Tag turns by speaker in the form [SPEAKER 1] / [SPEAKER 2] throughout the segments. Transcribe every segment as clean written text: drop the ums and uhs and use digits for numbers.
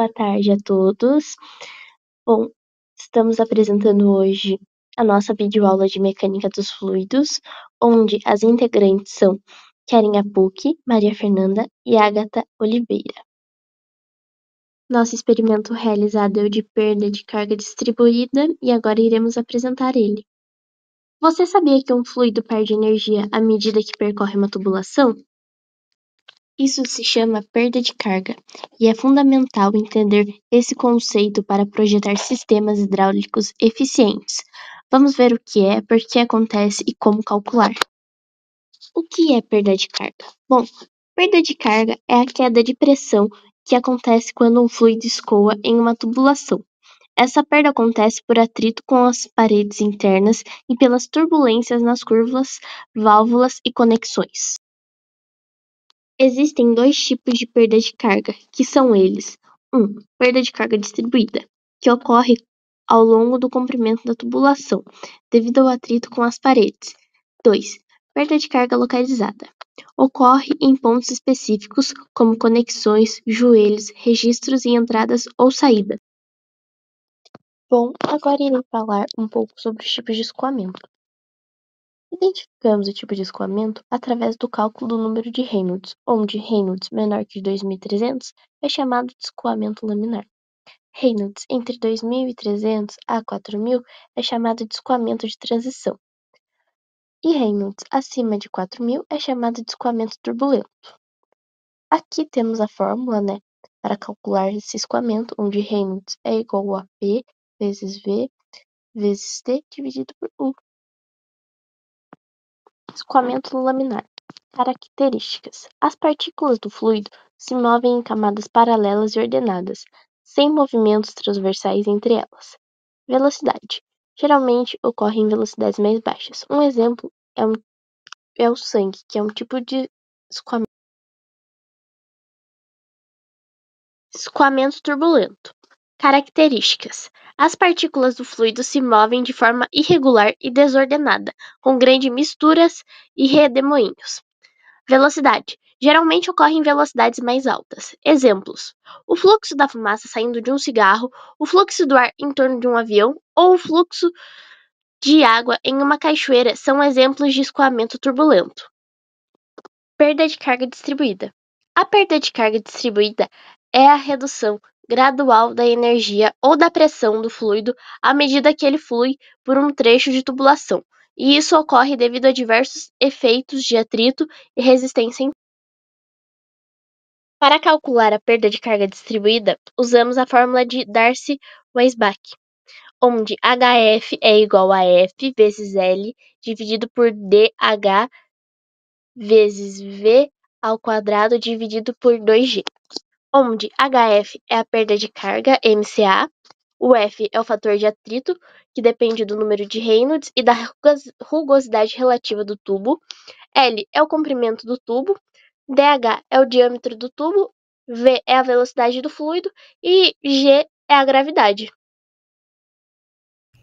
[SPEAKER 1] Boa tarde a todos. Bom, estamos apresentando hoje a nossa videoaula de Mecânica dos Fluidos, onde as integrantes são Keren Apuc, Maria Fernanda e Ágata Oliveira. Nosso experimento realizado é o de perda de carga distribuída e agora iremos apresentar ele. Você sabia que um fluido perde energia à medida que percorre uma tubulação? Isso se chama perda de carga, e é fundamental entender esse conceito para projetar sistemas hidráulicos eficientes. Vamos ver o que é, por que acontece e como calcular. O que é perda de carga? Bom, perda de carga é a queda de pressão que acontece quando um fluido escoa em uma tubulação. Essa perda acontece por atrito com as paredes internas e pelas turbulências nas curvas, válvulas e conexões. Existem dois tipos de perda de carga, que são eles: 1. Perda de carga distribuída, que ocorre ao longo do comprimento da tubulação, devido ao atrito com as paredes. 2. Perda de carga localizada. Ocorre em pontos específicos, como conexões, joelhos, registros e entradas ou saídas. Bom, agora irei falar um pouco sobre os tipos de escoamento. Identificamos o tipo de escoamento através do cálculo do número de Reynolds, onde Reynolds menor que 2.300 é chamado de escoamento laminar. Reynolds entre 2.300 a 4.000 é chamado de escoamento de transição. E Reynolds acima de 4.000 é chamado de escoamento turbulento. Aqui temos a fórmula, para calcular esse escoamento, onde Reynolds é igual a P vezes V vezes T dividido por U. Escoamento laminar. Características. As partículas do fluido se movem em camadas paralelas e ordenadas, sem movimentos transversais entre elas. Velocidade. Geralmente ocorre em velocidades mais baixas. Um exemplo é o sangue, que é um tipo de escoamento. Escoamento turbulento. Características. As partículas do fluido se movem de forma irregular e desordenada, com grandes misturas e redemoinhos. Velocidade. Geralmente ocorre em velocidades mais altas. Exemplos: o fluxo da fumaça saindo de um cigarro, o fluxo do ar em torno de um avião ou o fluxo de água em uma cachoeira são exemplos de escoamento turbulento. Perda de carga distribuída. A perda de carga distribuída é a redução gradual da energia ou da pressão do fluido à medida que ele flui por um trecho de tubulação, e isso ocorre devido a diversos efeitos de atrito e resistência. Para calcular a perda de carga distribuída, usamos a fórmula de Darcy-Weisbach, onde HF é igual a F vezes L dividido por DH vezes V ao quadrado dividido por 2G. Onde HF é a perda de carga, MCA, o F é o fator de atrito, que depende do número de Reynolds e da rugosidade relativa do tubo, L é o comprimento do tubo, DH é o diâmetro do tubo, V é a velocidade do fluido e G é a gravidade.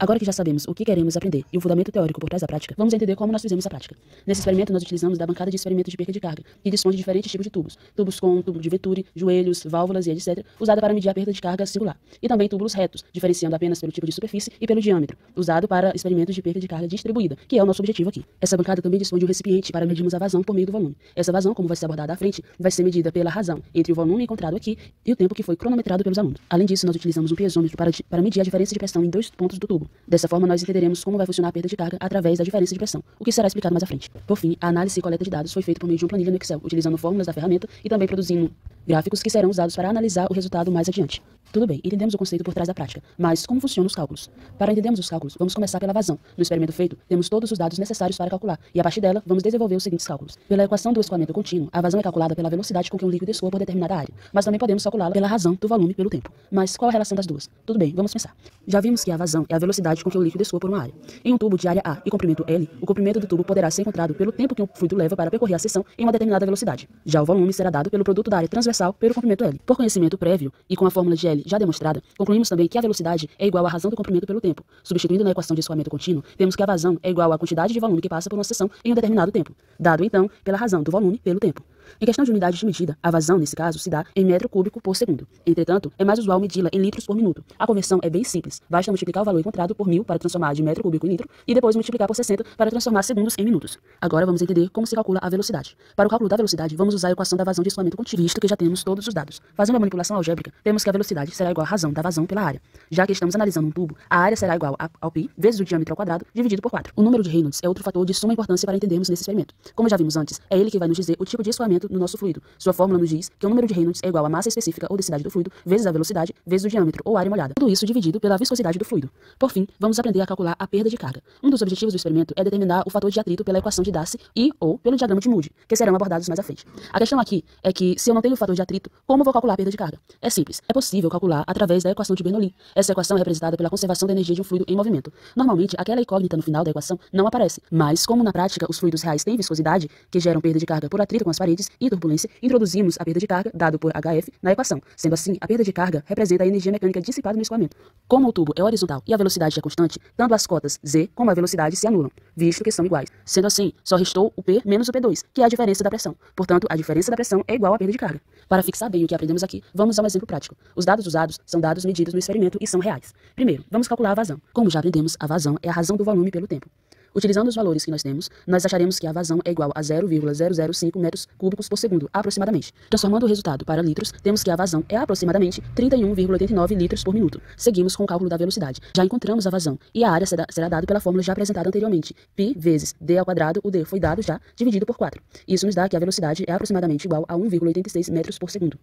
[SPEAKER 2] Agora que já sabemos o que queremos aprender e o fundamento teórico por trás da prática, vamos entender como nós fizemos a prática. Nesse experimento, nós utilizamos da bancada de experimento de perda de carga, que dispõe de diferentes tipos de tubos. Tubos com tubo de Venturi, joelhos, válvulas e etc., usada para medir a perda de carga singular. E também túbulos retos, diferenciando apenas pelo tipo de superfície e pelo diâmetro, usado para experimentos de perda de carga distribuída, que é o nosso objetivo aqui. Essa bancada também dispõe de um recipiente para medirmos a vazão por meio do volume. Essa vazão, como vai ser abordada à frente, vai ser medida pela razão entre o volume encontrado aqui e o tempo que foi cronometrado pelos alunos. Além disso, nós utilizamos um piezômetro para medir a diferença de pressão em dois pontos do tubo. Dessa forma, nós entenderemos como vai funcionar a perda de carga através da diferença de pressão, o que será explicado mais à frente. Por fim, a análise e coleta de dados foi feita por meio de uma planilha no Excel, utilizando fórmulas da ferramenta e também produzindo gráficos que serão usados para analisar o resultado mais adiante. Tudo bem, entendemos o conceito por trás da prática, mas como funcionam os cálculos? Para entendermos os cálculos, vamos começar pela vazão. No experimento feito, temos todos os dados necessários para calcular, e a partir dela, vamos desenvolver os seguintes cálculos. Pela equação do escoamento contínuo, a vazão é calculada pela velocidade com que um líquido escoa por determinada área, mas também podemos calculá-la pela razão do volume pelo tempo. Mas qual a relação das duas? Tudo bem, vamos pensar. Já vimos que a vazão é a velocidade com que o líquido escoa por uma área. Em um tubo de área A e comprimento L, o comprimento do tubo poderá ser encontrado pelo tempo que o fluido leva para percorrer a seção em uma determinada velocidade. Já o volume será dado pelo produto da área transversal pelo comprimento L. Por conhecimento prévio e com a fórmula de L já demonstrada, concluímos também que a velocidade é igual à razão do comprimento pelo tempo. Substituindo na equação de escoamento contínuo, temos que a vazão é igual à quantidade de volume que passa por uma seção em um determinado tempo, dado então pela razão do volume pelo tempo. Em questão de unidades de medida, a vazão, nesse caso, se dá em metro cúbico por segundo. Entretanto, é mais usual medi-la em litros por minuto. A conversão é bem simples. Basta multiplicar o valor encontrado por 1000 para transformar de metro cúbico em litro e depois multiplicar por 60 para transformar segundos em minutos. Agora vamos entender como se calcula a velocidade. Para o cálculo da velocidade, vamos usar a equação da vazão de escoamento contínuo, visto que já temos todos os dados. Fazendo a manipulação algébrica, temos que a velocidade será igual à razão da vazão pela área. Já que estamos analisando um tubo, a área será igual ao π vezes o diâmetro ao quadrado dividido por 4. O número de Reynolds é outro fator de suma importância para entendermos nesse experimento. Como já vimos antes, é ele que vai nos dizer o tipo de escoamento no nosso fluido. Sua fórmula nos diz que o número de Reynolds é igual à massa específica ou densidade do fluido vezes a velocidade vezes o diâmetro ou área molhada. Tudo isso dividido pela viscosidade do fluido. Por fim, vamos aprender a calcular a perda de carga. Um dos objetivos do experimento é determinar o fator de atrito pela equação de Darcy ou pelo diagrama de Moody, que serão abordados mais à frente. A questão aqui é que, se eu não tenho o fator de atrito, como vou calcular a perda de carga? É simples. É possível calcular através da equação de Bernoulli. Essa equação é representada pela conservação da energia de um fluido em movimento. Normalmente, aquela incógnita no final da equação não aparece, mas como na prática os fluidos reais têm viscosidade, que geram perda de carga por atrito com as paredes e turbulência, introduzimos a perda de carga, dado por HF, na equação. Sendo assim, a perda de carga representa a energia mecânica dissipada no escoamento. Como o tubo é horizontal e a velocidade é constante, tanto as cotas z como a velocidade se anulam, visto que são iguais. Sendo assim, só restou o P menos o P2, que é a diferença da pressão. Portanto, a diferença da pressão é igual à perda de carga. Para fixar bem o que aprendemos aqui, vamos a um exemplo prático. Os dados usados são dados medidos no experimento e são reais. Primeiro, vamos calcular a vazão. Como já aprendemos, a vazão é a razão do volume pelo tempo. Utilizando os valores que nós temos, nós acharemos que a vazão é igual a 0,005 metros cúbicos por segundo, aproximadamente. Transformando o resultado para litros, temos que a vazão é aproximadamente 31,89 litros por minuto. Seguimos com o cálculo da velocidade. Já encontramos a vazão e a área será dado pela fórmula já apresentada anteriormente. Π vezes d ao quadrado, o d foi dado já, dividido por 4. Isso nos dá que a velocidade é aproximadamente igual a 1,86 metros por segundo.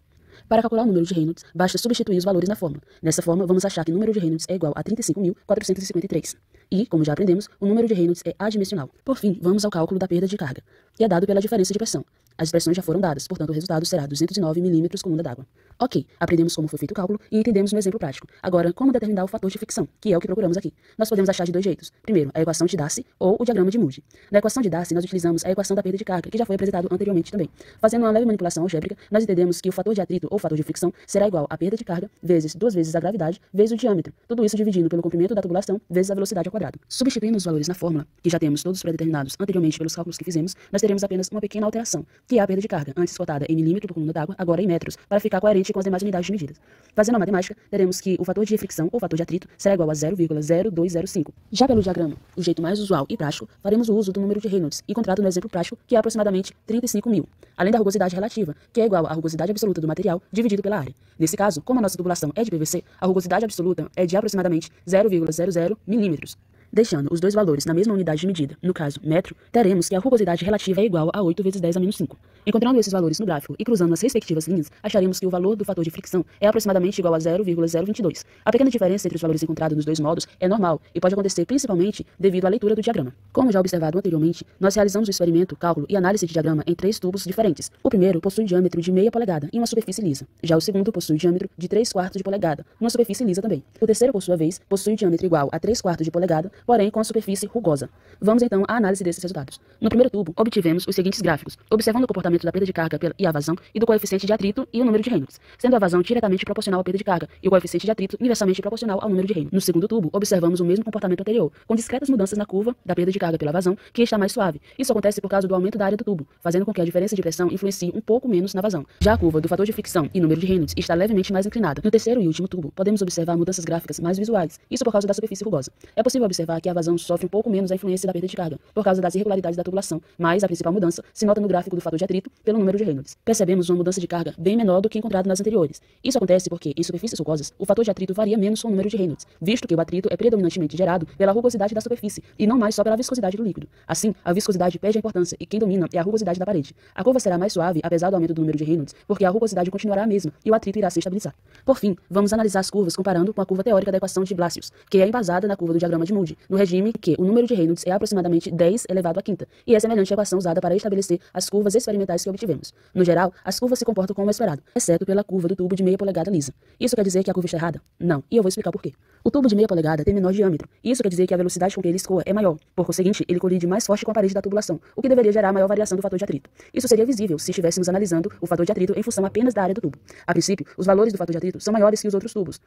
[SPEAKER 2] Para calcular o número de Reynolds, basta substituir os valores na fórmula. Nessa forma, vamos achar que o número de Reynolds é igual a 35.453. E, como já aprendemos, o número de Reynolds é adimensional. Por fim, vamos ao cálculo da perda de carga, que é dado pela diferença de pressão. As expressões já foram dadas, portanto o resultado será 209 milímetros coluna d'água. Ok, aprendemos como foi feito o cálculo e entendemos um exemplo prático. Agora, como determinar o fator de fricção, que é o que procuramos aqui? Nós podemos achar de dois jeitos. Primeiro, a equação de Darcy ou o diagrama de Moody. Na equação de Darcy, nós utilizamos a equação da perda de carga, que já foi apresentado anteriormente também. Fazendo uma leve manipulação algébrica, nós entendemos que o fator de atrito ou fator de fricção será igual à perda de carga vezes 2 vezes a gravidade vezes o diâmetro. Tudo isso dividindo pelo comprimento da tubulação vezes a velocidade ao quadrado. Substituindo os valores na fórmula, que já temos todos pré-determinados anteriormente pelos cálculos que fizemos, nós teremos apenas uma pequena alteração, que é a perda de carga, antes cotada em milímetro por coluna d'água, agora em metros, para ficar coerente com as demais unidades de medidas. Fazendo a matemática, teremos que o fator de fricção ou fator de atrito será igual a 0,0205. Já pelo diagrama, o jeito mais usual e prático, faremos o uso do número de Reynolds, encontrado no exemplo prático, que é aproximadamente 35.000, além da rugosidade relativa, que é igual à rugosidade absoluta do material dividido pela área. Nesse caso, como a nossa tubulação é de PVC, a rugosidade absoluta é de aproximadamente 0,00 milímetros. Deixando os dois valores na mesma unidade de medida, no caso, metro, teremos que a rugosidade relativa é igual a 8 vezes 10 a menos 5. Encontrando esses valores no gráfico e cruzando as respectivas linhas, acharemos que o valor do fator de fricção é aproximadamente igual a 0,022. A pequena diferença entre os valores encontrados nos dois modos é normal e pode acontecer principalmente devido à leitura do diagrama. Como já observado anteriormente, nós realizamos o experimento, cálculo e análise de diagrama em 3 tubos diferentes. O primeiro possui diâmetro de meia polegada em uma superfície lisa. Já o segundo possui diâmetro de 3/4 de polegada, numa superfície lisa também. O terceiro, por sua vez, possui diâmetro igual a 3/4 de polegada, porém com a superfície rugosa. Vamos então à análise desses resultados. No primeiro tubo, obtivemos os seguintes gráficos, observando o comportamento da perda de carga e a vazão e do coeficiente de atrito e o número de Reynolds, sendo a vazão diretamente proporcional à perda de carga e o coeficiente de atrito inversamente proporcional ao número de Reynolds. No segundo tubo, observamos o mesmo comportamento anterior, com discretas mudanças na curva da perda de carga pela vazão, que está mais suave. Isso acontece por causa do aumento da área do tubo, fazendo com que a diferença de pressão influencie um pouco menos na vazão. Já a curva do fator de fricção e número de Reynolds está levemente mais inclinada. No terceiro e último tubo, podemos observar mudanças gráficas mais visuais, isso por causa da superfície rugosa. É possível observar que a vazão sofre um pouco menos a influência da perda de carga, por causa das irregularidades da tubulação, mas a principal mudança se nota no gráfico do fator de atrito pelo número de Reynolds. Percebemos uma mudança de carga bem menor do que encontrado nas anteriores. Isso acontece porque, em superfícies rugosas, o fator de atrito varia menos com o número de Reynolds, visto que o atrito é predominantemente gerado pela rugosidade da superfície, e não mais só pela viscosidade do líquido. Assim, a viscosidade perde a importância, e quem domina é a rugosidade da parede. A curva será mais suave, apesar do aumento do número de Reynolds, porque a rugosidade continuará a mesma, e o atrito irá se estabilizar. Por fim, vamos analisar as curvas comparando com a curva teórica da equação de Blasius, que é embasada na curva do diagrama de Moody, no regime que o número de Reynolds é aproximadamente 10 elevado à quinta, e é semelhante à equação usada para estabelecer as curvas experimentais que obtivemos. No geral, as curvas se comportam como esperado, exceto pela curva do tubo de meia polegada lisa. Isso quer dizer que a curva está errada? Não, e eu vou explicar por quê. O tubo de meia polegada tem menor diâmetro, e isso quer dizer que a velocidade com que ele escoa é maior. Por conseguinte, ele colide mais forte com a parede da tubulação, o que deveria gerar maior variação do fator de atrito. Isso seria visível se estivéssemos analisando o fator de atrito em função apenas da área do tubo. A princípio, os valores do fator de atrito são maiores que os outros tubos.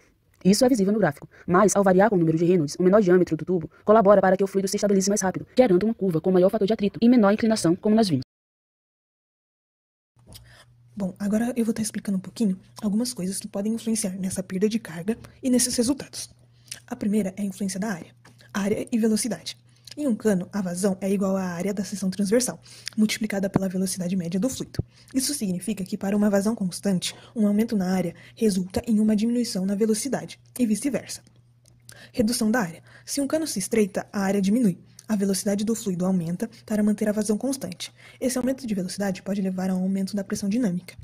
[SPEAKER 2] Isso é visível no gráfico, mas ao variar com o número de Reynolds, o menor diâmetro do tubo colabora para que o fluido se estabilize mais rápido, gerando uma curva com maior fator de atrito e menor inclinação, como nós vimos.
[SPEAKER 3] Bom, agora eu vou estar explicando um pouquinho algumas coisas que podem influenciar nessa perda de carga e nesses resultados. A primeira é a influência da área e velocidade. Em um cano, a vazão é igual à área da seção transversal, multiplicada pela velocidade média do fluido. Isso significa que para uma vazão constante, um aumento na área resulta em uma diminuição na velocidade, e vice-versa. Redução da área. Se um cano se estreita, a área diminui. A velocidade do fluido aumenta para manter a vazão constante. Esse aumento de velocidade pode levar a um aumento da pressão dinâmica.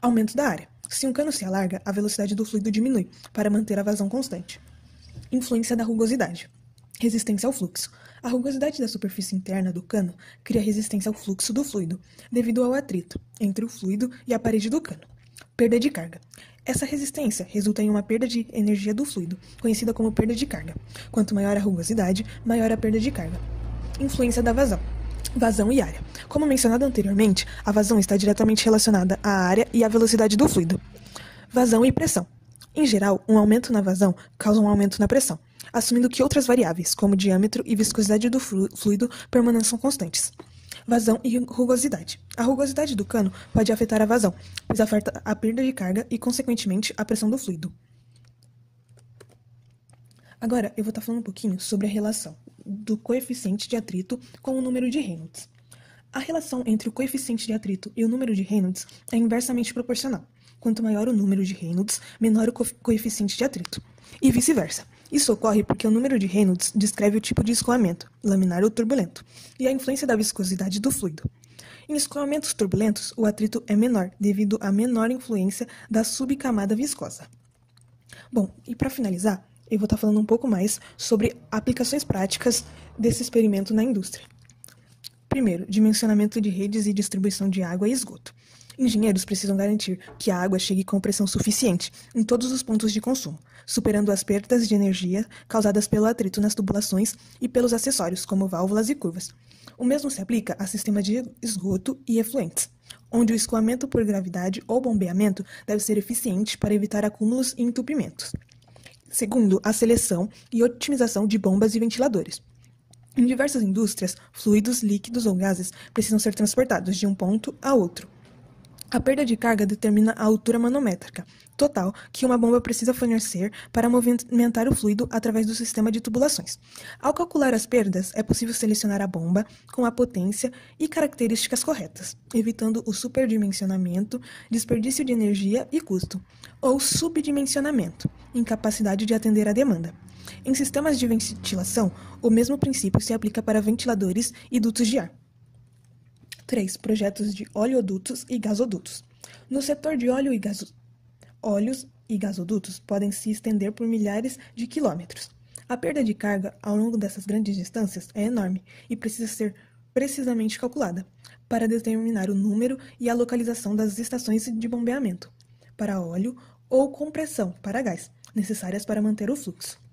[SPEAKER 3] Aumento da área. Se um cano se alarga, a velocidade do fluido diminui para manter a vazão constante. Influência da rugosidade. Resistência ao fluxo. A rugosidade da superfície interna do cano cria resistência ao fluxo do fluido, devido ao atrito entre o fluido e a parede do cano. Perda de carga. Essa resistência resulta em uma perda de energia do fluido, conhecida como perda de carga. Quanto maior a rugosidade, maior a perda de carga. Influência da vazão. Vazão e área. Como mencionado anteriormente, a vazão está diretamente relacionada à área e à velocidade do fluido. Vazão e pressão. Em geral, um aumento na vazão causa um aumento na pressão, assumindo que outras variáveis, como diâmetro e viscosidade do fluido, permaneçam constantes. Vazão e rugosidade. A rugosidade do cano pode afetar a vazão, pois afeta a perda de carga e, consequentemente, a pressão do fluido. Agora, eu vou estar falando um pouquinho sobre a relação do coeficiente de atrito com o número de Reynolds. A relação entre o coeficiente de atrito e o número de Reynolds é inversamente proporcional. Quanto maior o número de Reynolds, menor o coeficiente de atrito, e vice-versa. Isso ocorre porque o número de Reynolds descreve o tipo de escoamento, laminar ou turbulento, e a influência da viscosidade do fluido. Em escoamentos turbulentos, o atrito é menor, devido à menor influência da subcamada viscosa. Bom, e para finalizar, eu vou estar falando um pouco mais sobre aplicações práticas desse experimento na indústria. Primeiro, dimensionamento de redes e distribuição de água e esgoto. Engenheiros precisam garantir que a água chegue com pressão suficiente em todos os pontos de consumo, superando as perdas de energia causadas pelo atrito nas tubulações e pelos acessórios, como válvulas e curvas. O mesmo se aplica a sistemas de esgoto e efluentes, onde o escoamento por gravidade ou bombeamento deve ser eficiente para evitar acúmulos e entupimentos. Segundo, a seleção e otimização de bombas e ventiladores. Em diversas indústrias, fluidos, líquidos ou gases precisam ser transportados de um ponto a outro. A perda de carga determina a altura manométrica total que uma bomba precisa fornecer para movimentar o fluido através do sistema de tubulações. Ao calcular as perdas, é possível selecionar a bomba com a potência e características corretas, evitando o superdimensionamento, desperdício de energia e custo, ou subdimensionamento, incapacidade de atender à demanda. Em sistemas de ventilação, o mesmo princípio se aplica para ventiladores e dutos de ar. 3. Projetos de oleodutos e gasodutos. No setor de óleos e gasodutos podem se estender por milhares de quilômetros. A perda de carga ao longo dessas grandes distâncias é enorme e precisa ser precisamente calculada para determinar o número e a localização das estações de bombeamento para óleo ou compressão para gás, necessárias para manter o fluxo.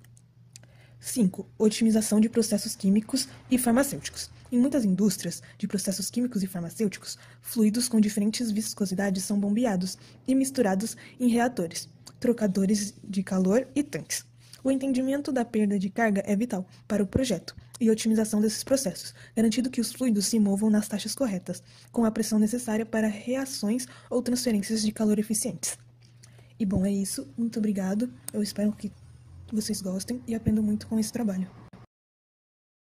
[SPEAKER 3] 5. Otimização de processos químicos e farmacêuticos. Em muitas indústrias de processos químicos e farmacêuticos, fluidos com diferentes viscosidades são bombeados e misturados em reatores, trocadores de calor e tanques. O entendimento da perda de carga é vital para o projeto e otimização desses processos, garantindo que os fluidos se movam nas taxas corretas, com a pressão necessária para reações ou transferências de calor eficientes. E bom, é isso. Muito obrigado. Eu espero que vocês gostem e aprendam muito com esse trabalho.